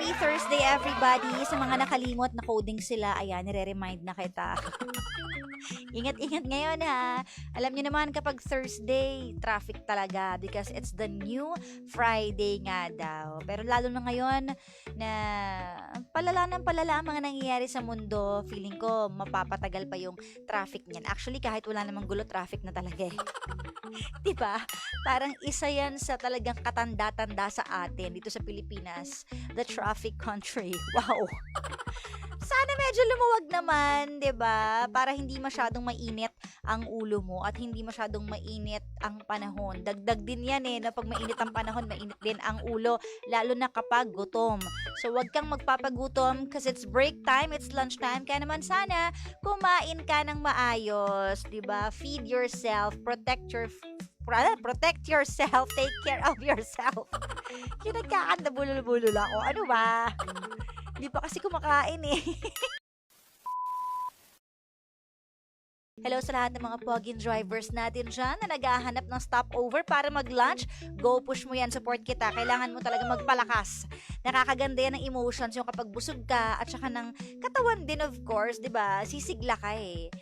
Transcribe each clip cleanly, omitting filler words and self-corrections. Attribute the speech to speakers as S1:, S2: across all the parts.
S1: Happy Thursday everybody! Sa mga nakalimot na coding sila, ayan, nire-remind na kita. Ingat-ingat ngayon ha. Alam niyo naman kapag Thursday, traffic talaga because it's the new Friday nga daw. Pero lalo na ngayon na palala ng palala ang mga nangyayari sa mundo, feeling ko mapapatagal pa yung traffic niyan. Actually, kahit wala namang gulo, traffic na talaga eh. 'Di ba? Parang isa yan sa talagang katanda-tanda sa atin dito sa Pilipinas, the traffic country. Wow. Sana medyo lumuwag naman, 'di ba? Para hindi masyadong mainit ang ulo mo at hindi masyadong mainit ang panahon. Dagdag din 'yan eh, na pag mainit ang panahon, mainit din ang ulo, lalo na kapag gutom. So wag kang magpapagutom kasi it's break time, it's lunch time. Kaya naman sana kumain ka ng maayos, 'di ba? Feed yourself, protect yourself, take care of yourself. Yung nagkakanda bulol-bulol ako. Ano ba? Hindi pa kasi kumakain eh. Hello sa lahat ng mga poging drivers natin dyan na naghahanap ng stopover para mag-lunch. Go push mo yan, support kita. Kailangan mo talaga magpalakas. Nakakaganda yan ng emotions yung kapag busog ka at saka ng katawan din of course, 'di ba? Sisigla ka eh.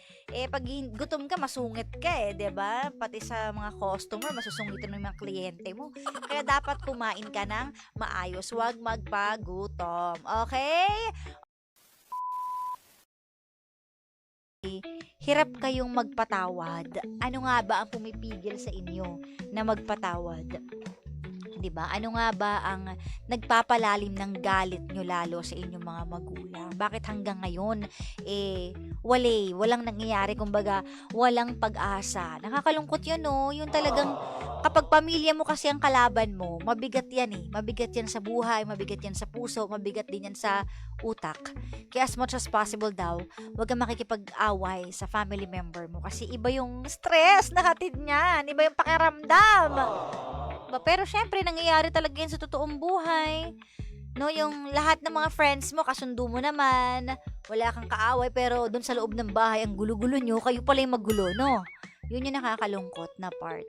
S1: Pag gutom ka, masungit ka eh, 'di ba? Pati sa mga customer, masusungitin ng mga kliyente mo. Kaya dapat kumain ka ng maayos, huwag magpagutom. Okay? Hirap kayong magpatawad. Ano nga ba ang pumipigil sa inyo na magpatawad? 'Di ba? Ano nga ba ang nagpapalalim ng galit nyo lalo sa inyong mga magulang? Bakit hanggang ngayon walang nangyayari, kumbaga walang pag-asa? Nakakalungkot 'yun, no? Yung talagang kapag pamilya mo kasi ang kalaban mo, mabigat 'yan eh. Mabigat 'yan sa buhay, mabigat 'yan sa puso, mabigat din 'yan sa utak. Kaya as much as possible daw, huwag kang makikipag-away sa family member mo kasi iba yung stress na hatid niyan, iba yung pakiramdam. Pero syempre nangyayari talaga yan sa totoong buhay. No, yung lahat ng mga friends mo, kasundo mo naman, wala kang kaaway, pero doon sa loob ng bahay, ang gulo-gulo nyo, kayo pala yung magulo, no? Yun yung nakakalungkot na part.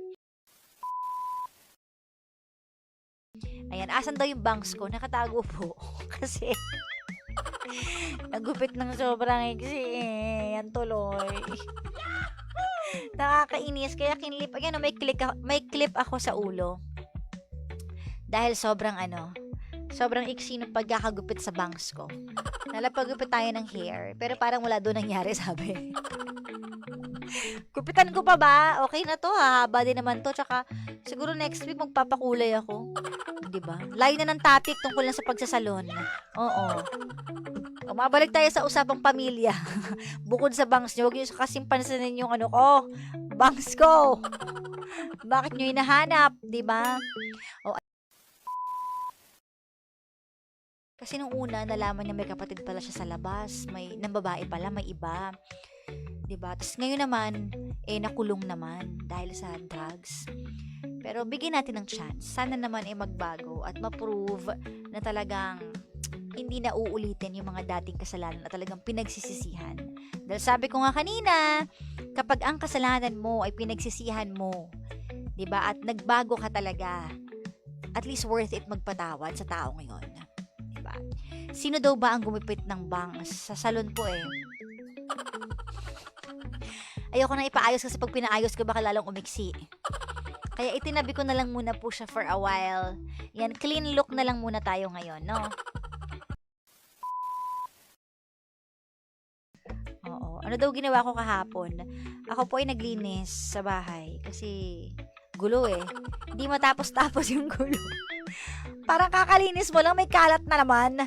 S1: Ayan, asan daw yung bangs ko? Nakatago po. Kasi, nagupit ng sobrang iksi eh. Yan tuloy. Nakakainis. Kaya kinlip. Ayan, may clip ako sa ulo. Dahil sobrang iksi ng pagkakagupit sa bangs ko. Nalapagupit tayo ng hair. Pero parang wala doon nangyari, sabi. Gupitan ko pa ba? Okay na to, hahaba din naman to. Tsaka, siguro next week magpapakulay ako. Diba? Layo na ng topic tungkol lang sa pagsasalon. Oo. Mabalik tayo sa usapang pamilya. Bukod sa bangs nyo, huwag nyo kasing pansinin yung bangs ko. Bakit nyo hinahanap? Diba? Kasi nung una, nalaman niya may kapatid pala siya sa labas. Nang babae pala, may iba. Diba? Tapos ngayon naman, nakulong naman dahil sa drugs. Pero bigyan natin ng chance. Sana naman magbago at ma-prove na talagang hindi na uulitin yung mga dating kasalanan na talagang pinagsisisihan. Dahil sabi ko nga kanina, kapag ang kasalanan mo ay pinagsisihan mo, 'di ba? At nagbago ka talaga, at least worth it magpatawad sa tao ngayon. 'Di ba? Sino daw ba ang gumipit ng bangs? Sa salon po eh. Ayoko na ipaayos kasi pag pinaayos ko baka lalong umiksi. Kaya itinabi ko na lang muna po siya for a while. Yan, clean look na lang muna tayo ngayon, no? Oo. Ano daw ginawa ko kahapon? Ako po ay naglinis sa bahay kasi gulo eh. Hindi matapos-tapos yung gulo. Parang kakalinis mo lang, may kalat na naman.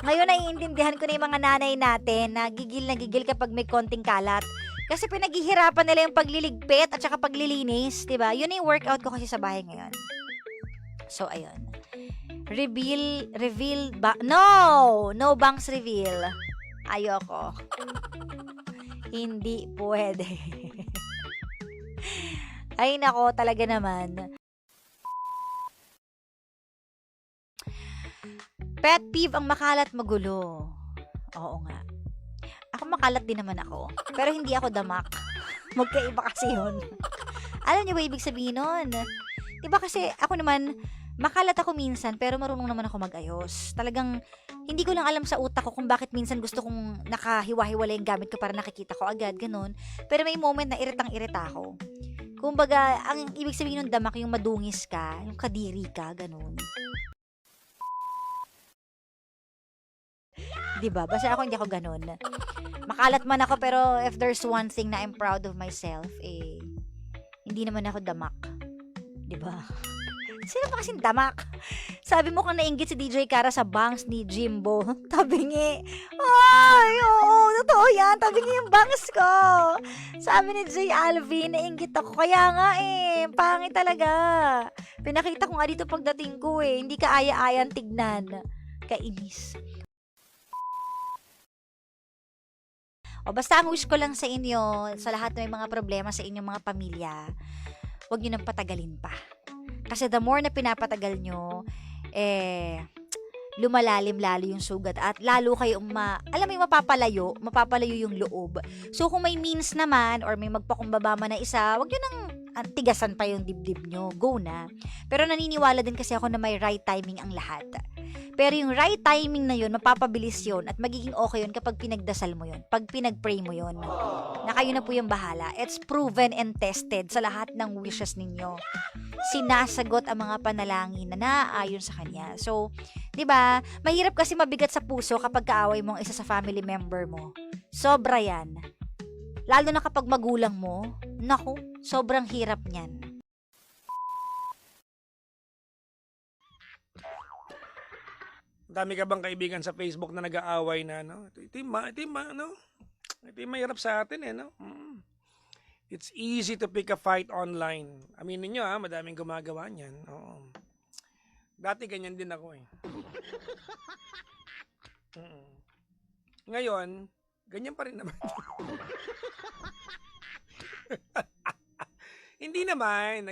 S1: Ngayon naiintindihan ko na yung mga nanay natin na gigil kapag may konting kalat. Kasi pinaghihirapan nila yung pagliligpit at saka paglilinis, 'di ba? Yun yung workout ko kasi sa bahay ngayon. So ayun. Reveal ba? No bangs reveal. Ayoko. Hindi pwede. Ay nako, talaga naman. Pet peeve ang makalat magulo. Oo nga. Ako makalat din naman ako. Pero hindi ako damak. Magkaiba kasi yun. Alam niyo ba ibig sabihin nun? Diba kasi ako naman, makalat ako minsan, pero marunong naman ako mag-ayos. Talagang Hindi ko lang alam sa utak ko kung bakit minsan gusto kong nakahiwa-hiwalay yung gamit ko para nakikita ko agad, ganun. Pero may moment na iritang-irita ako. Kumbaga, ang ibig sabihin ng damak yung madungis ka, yung kadiri ka, ganun. 'Di ba? Basta ako hindi ako ganun. Makalat man ako pero if there's one thing na I'm proud of myself, hindi naman ako damak. 'Di ba? Sino ba kasing damak? Sabi mo kung nainggit si DJ Kara sa bangs ni Jimbo. Tabingi. Ay, oo, totoo yan. Tabingi yung bangs ko. Sabi ni J. Alvin, nainggit ako. Kaya nga pangit talaga. Pinakita ko nga dito pagdating ko hindi ka aya-ayan tignan. Kainis. O basta ang wish ko lang sa inyo, sa lahat ng may mga problema sa inyong mga pamilya, huwag nyo nang patagalin pa. Kasi the more na pinapatagal nyo, lumalalim lalo yung sugat at lalo kayong alam mo yung mapapalayo yung loob. So kung may means naman or may magpakumbaba man na isa, wag nyo nang tigasan pa yung dibdib nyo. Go na. Pero naniniwala din kasi ako na may right timing ang lahat. Pero yung right timing na yun, mapapabilis yun at magiging okay yun kapag pinagdasal mo yun, pag pinagpray mo yun, na kayo na po yung bahala. It's proven and tested sa lahat ng wishes ninyo. Sinasagot ang mga panalangin na naaayon sa kanya. So, 'di ba? Mahirap kasi mabigat sa puso kapag kaaway mo ang isa sa family member mo. Sobra 'yan. Lalo na kapag magulang mo, naku, sobrang hirap niyan.
S2: Dami ka bang kaibigan sa Facebook na nag-aaway na, no? Ito yung mahirap sa atin, no? It's easy to pick a fight online. Aminin nyo, madaming gumagawa niyan. Oo. Dati ganyan din ako, Ngayon, ganyan pa rin naman. Hindi naman,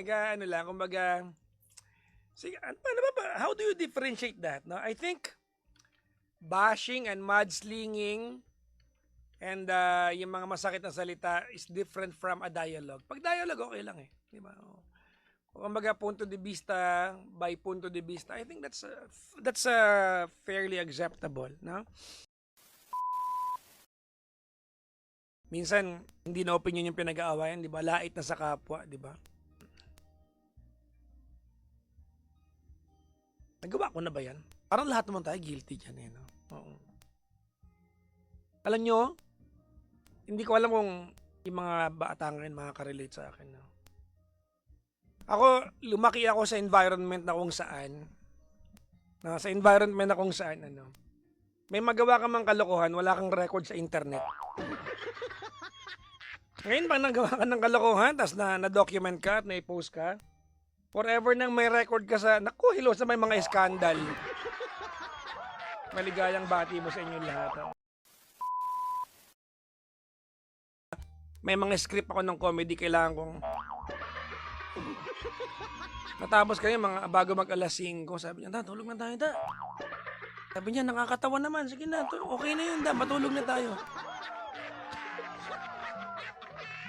S2: kumbaga, sige, how do you differentiate that? No? I think bashing and mudslinging and yung mga masakit na salita is different from a dialogue. Pag dialogue, okay lang Di ba? Kumbaga, punto de vista by punto de vista, I think that's fairly acceptable. No? Minsan, hindi na opinion yung pinag-aawayan, di ba? Lait na sa kapwa, di ba? Nagawa ko na ba yan? Parang lahat naman tayo guilty dyan no? Oo. Alam nyo, hindi ko alam kung yung mga bata ngayon makaka-relate sa akin. No? Ako, lumaki ako sa environment na kung saan, may magawa ka mang kalokohan, wala kang record sa internet. Ngayon, pag nagawa ka ng kalokohan, tapos na-document ka at na-post ka, forever nang may record ka sa, naku, hilos na may mga skandal. Maligayang bati mo sa inyong lahat. May mga script ako ng comedy, kailangan kong natapos kayo, mga bago mag-alas 5, sabi niya, tulog na tayo, Sabi niya, nakakatawa naman, sige na, okay na yun, matulog na tayo.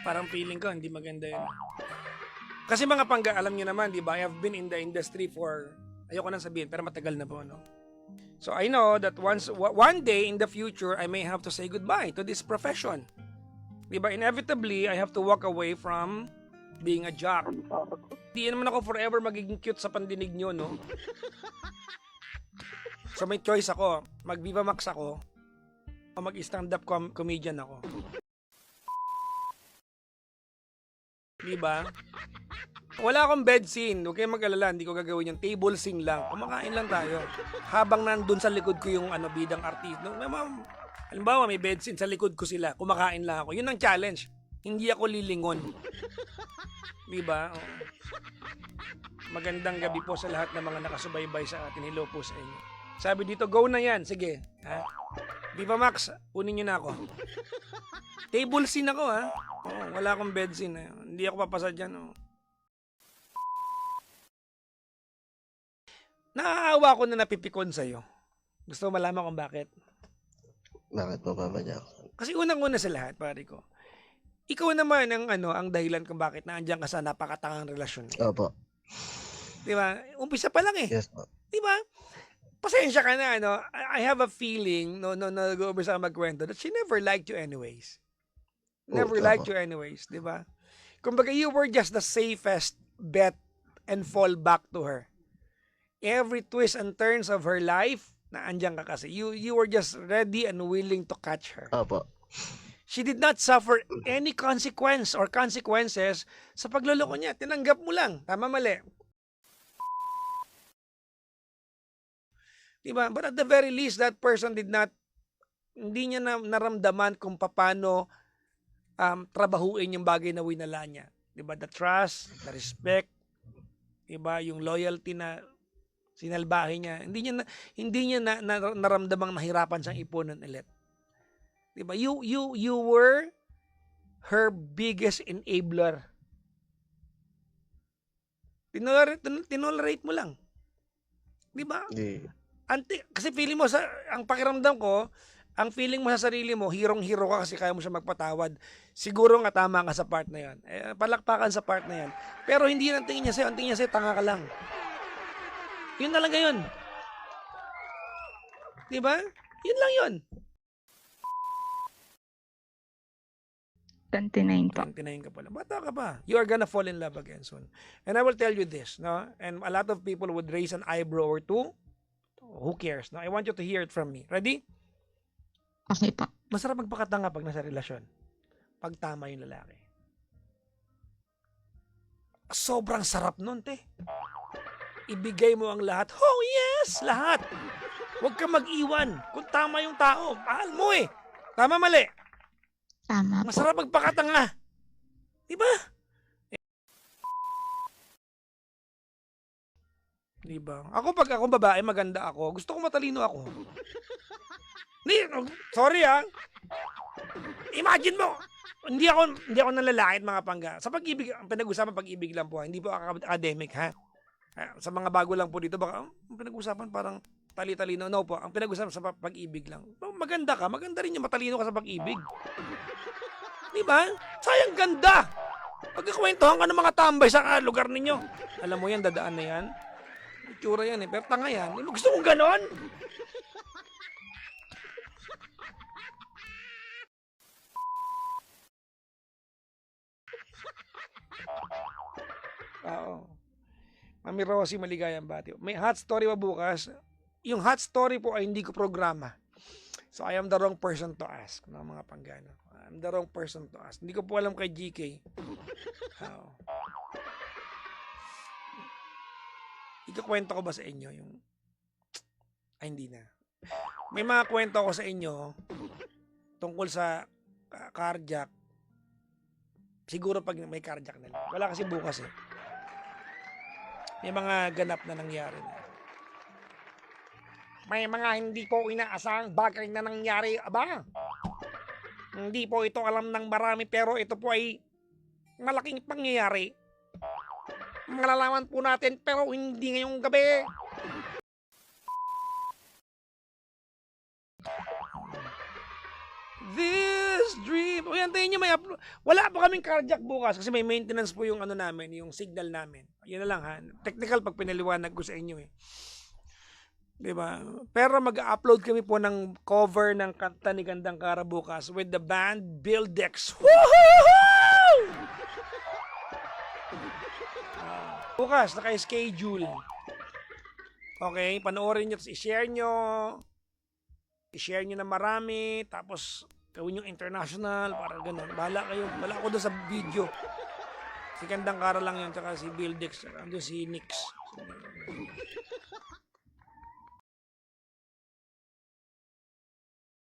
S2: Parang feeling ko, hindi maganda yun. Kasi mga alam nyo naman, di ba, I have been in the industry for, ayoko nang sabihin, pero matagal na po, no? So I know that one day in the future, I may have to say goodbye to this profession. Di ba, inevitably, I have to walk away from being a jock. Di naman ako forever magiging cute sa pandinig nyo, no? So may choice ako, mag-Viva Max ako, o mag-stand-up comedian ako. Diba? Wala akong bed scene. Huwag kayong mag-alala. Hindi ko gagawin yung table scene lang. Kumakain lang tayo. Habang nandun sa likod ko yung bidang artist. No, halimbawa, may bed scene. Sa likod ko sila. Kumakain lang ako. Yun ang challenge. Hindi ako lilingon. Diba? Oh. Magandang gabi po sa lahat ng mga nakasubaybay sa atin. Hello po sa inyo. Sabi dito, go na yan. Sige. Viva Max, kunin nyo na ako. Table scene ako, wala akong bed scene. Hindi ako papasa dyan. Naaawa ko na napipikon sa'yo. Gusto mo malaman kung bakit?
S3: Bakit po, Papa Jack?
S2: Kasi unang-una sa lahat, pare ko. Ikaw naman ang dahilan kung bakit naandyan ka sa napakatangang relasyon.
S3: Opo.
S2: Di ba? Umpisa pa lang
S3: Yes po.
S2: Di ba? pasensya ka na, ano? I have a feeling, no, nag-uumpisa ka magkwento, that she never liked you anyways. Never
S3: Oo,
S2: liked
S3: tama.
S2: you anyways, di ba? Kumbaga, you were just the safest bet and fall back to her. Every twist and turns of her life, na andyan ka kasi. You were just ready and willing to catch her.
S3: Opo.
S2: She did not suffer any consequence or consequences sa pagloloko niya. Tinanggap mo lang. Tama, mali. Diba? But at the very least, that person hindi niya naramdaman kung paano trabahuin yung bagay na winala niya. Diba? The trust, the respect, diba? Yung loyalty na sinalbahe niya. Hindi niya naramdamang nahirapan siyang ipunan ulit. Diba? You were her biggest enabler. Tinolerate mo lang. Diba?
S3: Hindi.
S2: Kasi feeling mo ang pakiramdam ko, ang feeling mo sa sarili mo, hirong-hiro ka kasi kaya mo siya magpatawad. Siguro nga tama ka sa part na 'yan. Palakpakan sa part na 'yan. Pero hindi yan ang tingin niya sa'yo. Ang tingin niya sa'yo, tanga ka lang. Yun talaga yun. Diba? Yun lang yun.
S4: 29 po.
S2: 29 ka pala. Bata ka pa. You are gonna fall in love again soon. And I will tell you this, no? And a lot of people would raise an eyebrow or two. Who cares? No? I want you to hear it from me. Ready?
S4: Okay po.
S2: Masarap magpakatanga pag nasa relasyon. Pag tama yung lalaki. Sobrang sarap nun, te. Ibigay mo ang lahat. Oh, yes! Lahat. Huwag ka mag-iwan. Kung tama yung tao, mahal mo eh. Tama, mali.
S4: Tama po.
S2: Masarap magpakatanga. Diba? Diba? Ako pag ako babae, maganda ako. Gusto ko matalino ako. Sorry ah. Imagine mo, hindi ako nalalait mga pangga. Sa pag-ibig, ang pinag-usapan pag-ibig lang po, hindi po academic ha. Sa mga bago lang po dito, baka ang pinag-usapan parang tali-talino. No po, ang pinag-usapan sa pag-ibig lang. Maganda ka, maganda rin yung matalino ka sa pag-ibig. Diba? Sayang ganda. Pagkakwentuhan ka ng mga tambay sa lugar ninyo. Alam mo yan, dadaan na yan. Itsura yan eh, pero tanga yan. Gusto mong ganon? Oo. Mami Rosie, maligayang bati. May hot story ba bukas? Yung hot story po ay hindi ko programa. So I am the wrong person to ask, no, mga panggano. I'm the wrong person to ask. Hindi ko po alam kay GK. Oo. Ikakwento ko ba sa inyo yung... Ay, hindi na. May mga kwento ko sa inyo tungkol sa carjack. Siguro pag may carjack na lang. Wala kasi bukas eh. May mga ganap na nangyari na. May mga hindi po inaasahang bagay na nangyari. Aba, hindi po ito alam ng marami pero ito po ay malaking pangyayari. Malalaman po natin pero hindi ngayong gabi. This dream. O yan, tayo nyo may upload. Wala pa kaming carjack bukas kasi may maintenance po yung ano namin, yung signal namin. Yun na lang ha. Technical pag pinaliwanag ko sa inyo eh. Diba? Pero mag-upload kami po ng cover ng kanta ni Gandang Kara bukas with the band Buildex. Woohoo! Bukas, naka-schedule. Okay, panoorin nyo, i-share nyo. I-share nyo na marami, tapos gawin yung international, para ganun. Bahala kayo. Wala ako doon sa video. Si Gandang Kara lang yun, tsaka si Buildex, tsaka doon si Nix.